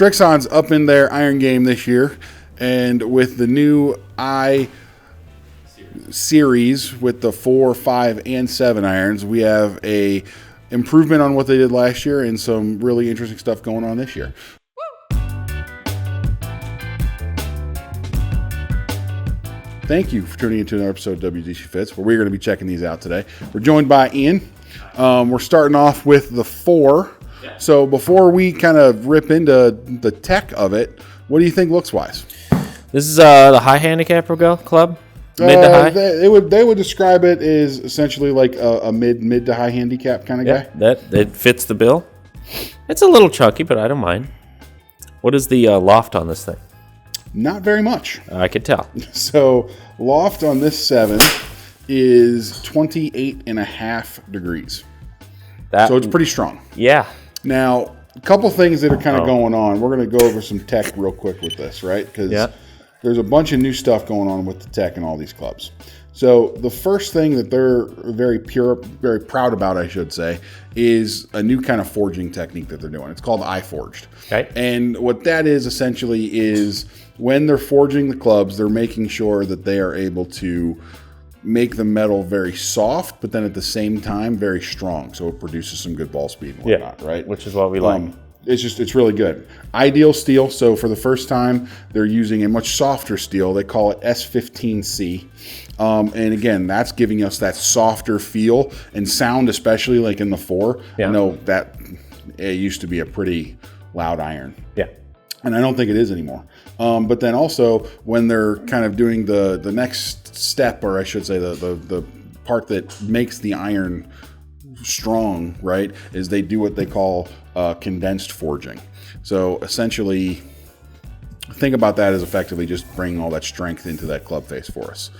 Srixon's up in their iron game this year, and with the new I series with the 4, 5, and 7 irons, we have a improvement on what they did last year and some really interesting stuff going on this year. Thank you for tuning into another episode of WZXi Fits, where we're going to be checking these out today. We're joined by Ian. We're starting off with the 4. Yeah. So before we kind of rip into the tech of it, what do you think looks-wise? This is the high handicap club? Mid to high? They would describe it as essentially like a mid to high handicap kind of guy. That fits the bill. It's a little chunky, but I don't mind. What is the loft on this thing? Not very much. I could tell. So loft on this 7 is 28.5 degrees. So it's pretty strong. Yeah. Now, a couple things that are kind of going on. We're going to go over some tech real quick with this, right? Because there's a bunch of new stuff going on with the tech in all these clubs. So the first thing that they're very proud about, I should say, is a new kind of forging technique that they're doing. It's called iForged. Okay. And what that is essentially is when they're forging the clubs, they're making sure that they are able to make the metal very soft, but then at the same time very strong, so it produces some good ball speed and whatnot, right? Which is what we like. It's really good. Ideal steel. So for the first time, they're using a much softer steel. They call it S15C. And again, that's giving us that softer feel and sound, especially like in the 4. Yeah. I know that it used to be a pretty loud iron. Yeah. And I don't think it is anymore. But then also when they're kind of doing the next step, or I should say the part that makes the iron strong, right, is they do what they call condensed forging. So essentially, think about that as effectively just bringing all that strength into that club face for us.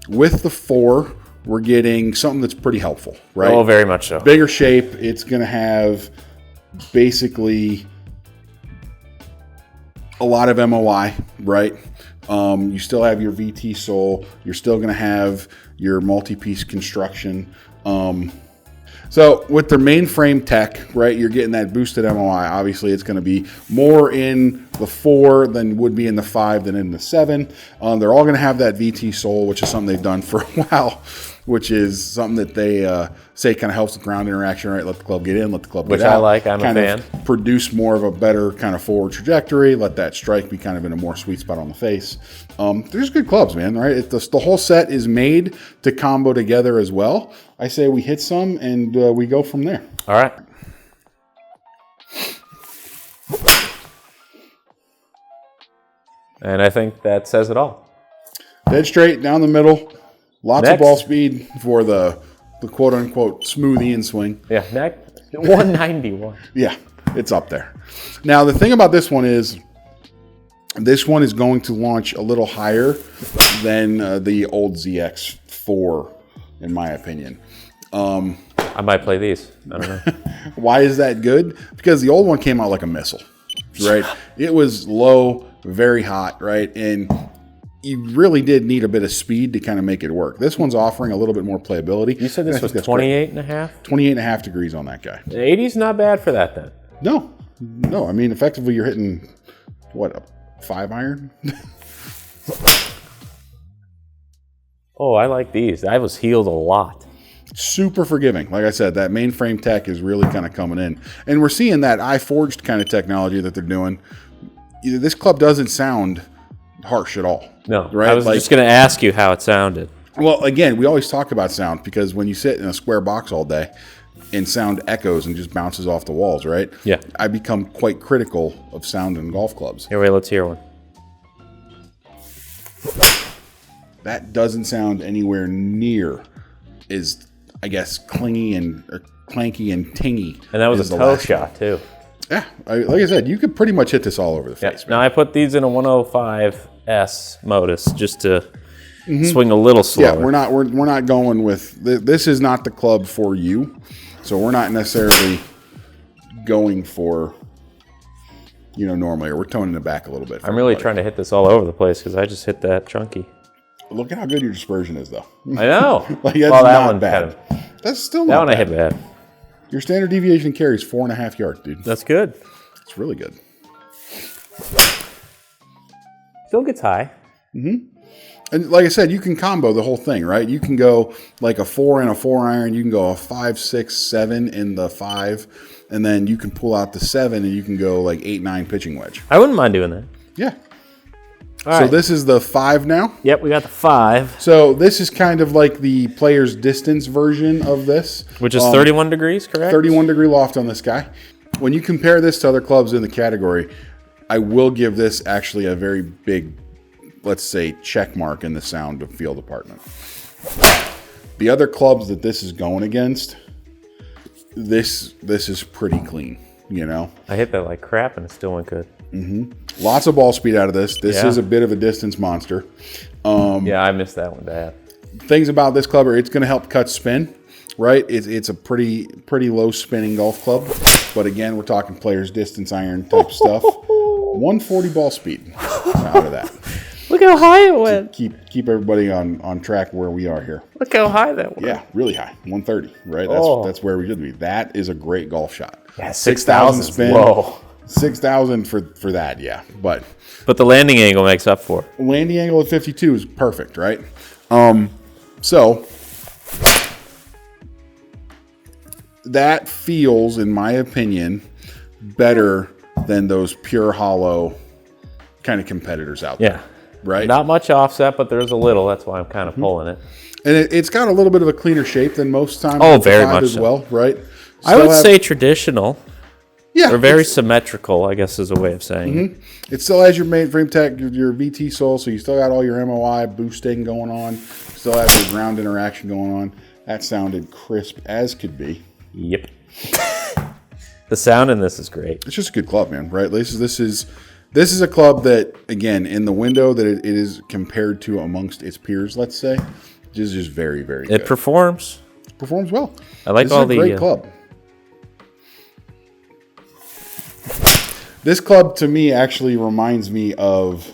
With the 4, we're getting something that's pretty helpful, right? Oh, very much so. Bigger shape. It's going to have basically a lot of MOI, right? You still have your VT sole. You're still going to have your multi-piece construction. So with their mainframe tech, right, you're getting that boosted MOI. Obviously, it's going to be more in the 4 than would be in the 5 than in the 7. They're all going to have that VT sole, which is something they've done for a while, which is something that they say kind of helps with ground interaction, right? Let the club get in, let the club get out. Which I like. I'm a fan. Kind of produce more of a better kind of forward trajectory. Let that strike be kind of in a more sweet spot on the face. They're just good clubs, man, right? The whole set is made to combo together as well. I say we hit some and we go from there. All right. And I think that says it all. Dead straight down the middle. Lots of ball speed for the quote-unquote smooth Ian swing. Yeah, 191. Yeah, it's up there. Now, the thing about this one is going to launch a little higher than the old ZX4, in my opinion. I might play these. I don't know. Why is that good? Because the old one came out like a missile, right? It was low, very hot, right? And you really did need a bit of speed to kind of make it work. This one's offering a little bit more playability. You said this was 28.5? 28.5 degrees on that guy. 80's not bad for that then. No. I mean, effectively, you're hitting, what, a 5 iron? Oh, I like these. I was healed a lot. Super forgiving. Like I said, that mainframe tech is really kind of coming in. And we're seeing that iForged kind of technology that they're doing. This club doesn't sound harsh at all. No, right? I was just going to ask you how it sounded. Well, again, we always talk about sound because when you sit in a square box all day and sound echoes and just bounces off the walls, right? Yeah. I become quite critical of sound in golf clubs. Here, wait, let's hear one. That doesn't sound anywhere near as, I guess, clanky and tingy. And that was a toe shot, too. Yeah, like I said, you could pretty much hit this all over the face. Now, I put these in a 105S modus just to swing a little slower. Yeah, we're not going with this is not the club for you, so we're not necessarily going for normally, or we're toning it back a little bit. I'm really trying to hit this all over the place because I just hit that chunky. Look at how good your dispersion is, though. I know. Like, that's that not bad. That's still not bad. That one I hit bad. Your standard deviation carry is 4.5 yards, dude. That's good. It's really good. Still gets high. And like I said, you can combo the whole thing, right? You can go like a 4 and a 4 iron. You can go a 5, 6, 7 in the 5. And then you can pull out the 7 and you can go like 8, 9 pitching wedge. I wouldn't mind doing that. Yeah. All so right. this is the 5 now. Yep, we got the 5. So this is kind of like the player's distance version of this. Which is 31 degrees, correct? 31 degree loft on this guy. When you compare this to other clubs in the category, I will give this actually a very big, let's say, check mark in the sound of feel department. The other clubs that this is going against, this is pretty clean, you know? I hit that like crap and it still went good. Lots of ball speed out of this. This is a bit of a distance monster. Yeah, I missed that one bad. Things about this club are it's going to help cut spin, right? It's a pretty low spinning golf club. But again, we're talking player's distance iron type stuff. 140 ball speed out of that. Look how high it went. Keep everybody on track where we are here. Look how high that went. Yeah, really high. 130, right? That's where we should be. That is a great golf shot. Yeah, 6,000 spin. Whoa. 6,000 for that, yeah. But the landing angle makes up for it. Landing angle at 52 is perfect, right? So that feels, in my opinion, better than those pure hollow kind of competitors out there. Yeah. Right? Not much offset, but there's a little. That's why I'm kind of pulling it. And it's got a little bit of a cleaner shape than most times. Oh, very much as so. well, right? I would say traditional. Yeah. Or very symmetrical, I guess is a way of saying it. It still has your mainframe tech, your VT sole, so you still got all your MOI boosting going on. Still have your ground interaction going on. That sounded crisp as could be. Yep. The sound in this is great. It's just a good club, man, right? This is a club that, again, in the window that it is compared to amongst its peers, let's say, is just very, very good. It performs. Performs well. I like this all is a the great club. This club, to me, actually reminds me of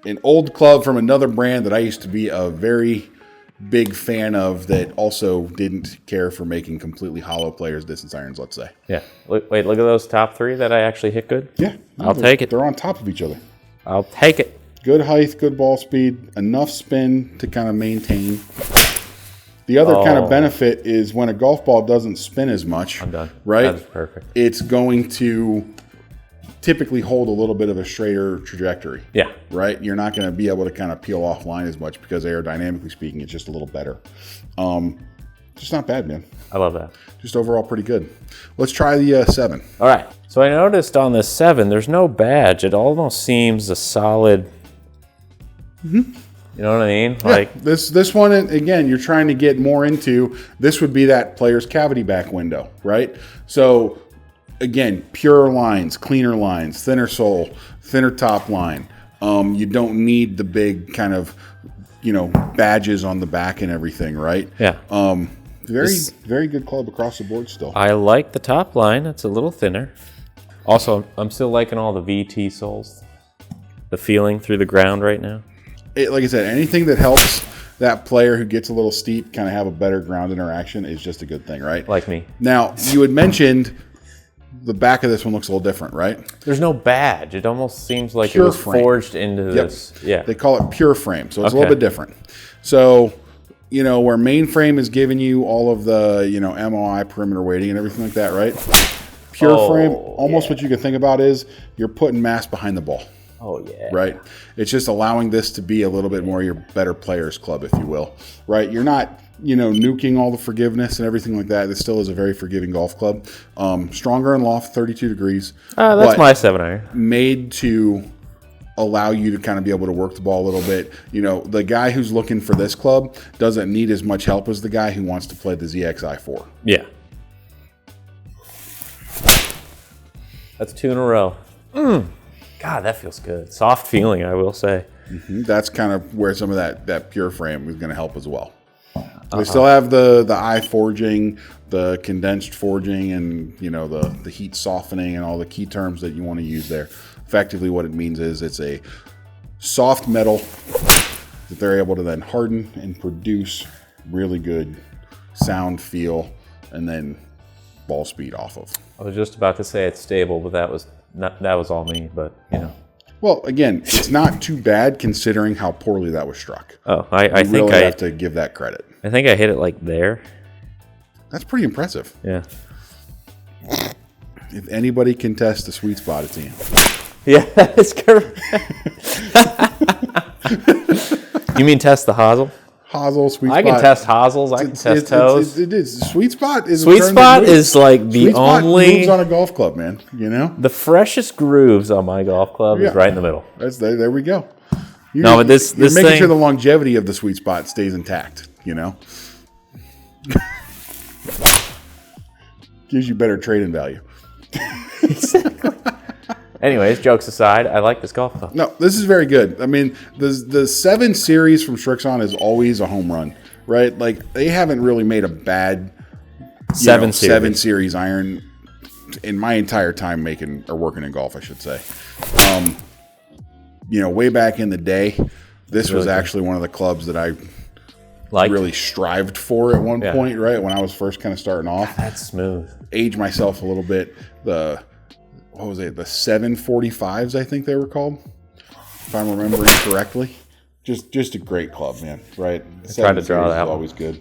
an old club from another brand that I used to be a very big fan of that also didn't care for making completely hollow players distance irons, let's say. Yeah. Look at those top 3 that I actually hit good. Yeah. I'll take it. They're on top of each other. I'll take it. Good height, good ball speed, enough spin to kind of maintain. The other kind of benefit is when a golf ball doesn't spin as much. I'm done. Right? That's perfect. It's going to typically hold a little bit of a straighter trajectory. Yeah. Right? You're not going to be able to kind of peel offline as much because aerodynamically speaking, it's just a little better. Just not bad, man. I love that. Just overall pretty good. Let's try the 7. All right. So I noticed on the 7, there's no badge. It almost seems a solid. You know what I mean? Yeah, like this one, again, you're trying to get more into. This would be that player's cavity back window, right? So again, pure lines, cleaner lines, thinner sole, thinner top line. You don't need the big kind of, badges on the back and everything, right? Yeah. Very good club across the board still. I like the top line. It's a little thinner. Also, I'm still liking all the VT soles. The feeling through the ground right now. Like I said, anything that helps that player who gets a little steep kind of have a better ground interaction is just a good thing, right? Like me. Now, you had mentioned the back of this one looks a little different, right? There's no badge. It almost seems like Pure it was frame. forged into this. Yeah. They call it pure frame, so it's a little bit different. So, where mainframe is giving you all of the, MOI perimeter weighting and everything like that, right? Pure frame, almost what you can think about is you're putting mass behind the ball. Oh, yeah. Right? It's just allowing this to be a little bit more your better players club, if you will. Right? You're not, nuking all the forgiveness and everything like that. This still is a very forgiving golf club. Stronger in loft, 32 degrees. That's my 7-iron. Made to allow you to kind of be able to work the ball a little bit. The guy who's looking for this club doesn't need as much help as the guy who wants to play the ZXi4. Yeah. That's 2 in a row. God, that feels good. Soft feeling, I will say. That's kind of where some of that pure frame is going to help as well. We still have the eye forging, the condensed forging, and the heat softening and all the key terms that you want to use there. Effectively, what it means is it's a soft metal that they're able to then harden and produce really good sound, feel, and then ball speed off of. I was just about to say it's stable, but that was all me. But Well, again, it's not too bad considering how poorly that was struck. Oh, I think really I have to give that credit. I think I hit it like there. That's pretty impressive. Yeah. If anybody can test the sweet spot, it's Ian. Yeah, that's correct. You mean test the hosel? Hosel, sweet spot. I can test hosels. I can test toes. It is. Sweet spot is Sweet spot is like the sweet spot only moves on a golf club, man. You know, the freshest grooves on my golf club is right in the middle. That's there we go. No, but this you're making thing, sure the longevity of the sweet spot stays intact. You know, gives you better trading value. Anyways, jokes aside, I like this golf club. No, this is very good. I mean, the 7 series from Srixon is always a home run, right? Like, they haven't really made a bad 7 series iron in my entire time making or working in golf, I should say. Way back in the day, this was actually one of the clubs that I really strived for at one point, right? When I was first kind of starting off. That's smooth. Age myself a little bit. What was it? The 745s, I think they were called, if I'm remembering correctly. Just a great club, man. Right? Try to draw that one. Always good.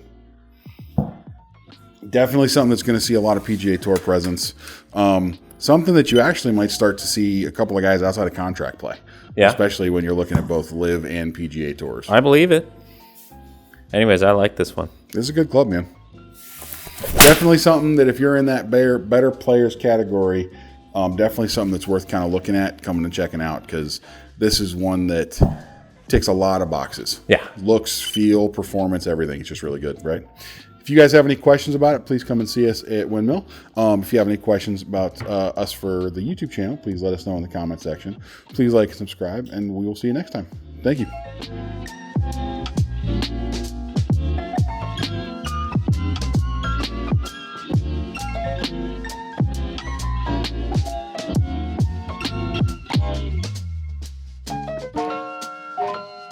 Definitely something that's going to see a lot of PGA Tour presence. Something that you actually might start to see a couple of guys outside of contract play. Yeah. Especially when you're looking at both LIV and PGA Tours. I believe it. Anyways, I like this one. This is a good club, man. Definitely something that if you're in that better players category, definitely something that's worth kind of looking at, coming and checking out, because this is one that ticks a lot of boxes. Yeah. Looks, feel, performance, everything. It's just really good, right? If you guys have any questions about it, please come and see us at Windmill. If you have any questions about us for the YouTube channel, please let us know in the comment section. Please like and subscribe, and we will see you next time. Thank you.